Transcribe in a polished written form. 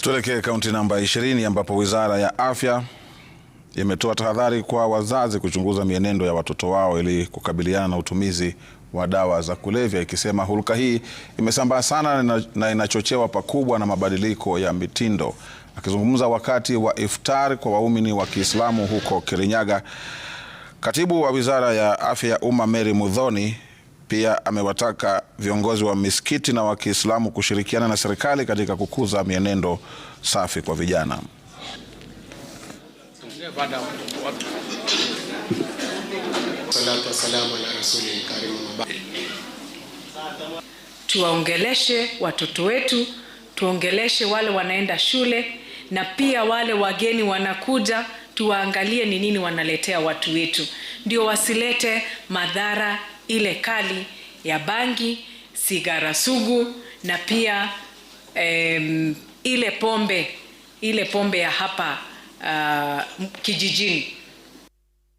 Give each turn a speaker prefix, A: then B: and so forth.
A: Tuelekee kaunti namba 20 ambapo Wizara ya Afya imetoa tahadhari kwa wazazi kuchunguza mienendo ya watoto wao ili kukabiliana na utumizi wa dawa za kulevya, ikisema hulka hii imesambaa sana na inachochewa pakubwa na mabadiliko ya mitindo. Akizungumza wakati wa iftar kwa waumini wa Kiislamu huko Kirinyaga, Katibu wa Wizara ya Afya ya Umma Mary Muthoni pia amewataka viongozi wa misikiti na wa Kiislamu kushirikiana na serikali katika kukuza mienendo safi kwa vijana.
B: Tuwaongeleshe watoto wetu, tuongeleshe wale wanaenda shule, na pia wale wageni wanakuja, tuwaangalie ni nini wanaletea watu wetu, ndio wasilete madhara ile kali ya bangi, sigara sugu, na pia ile pombe ya hapa kijijini.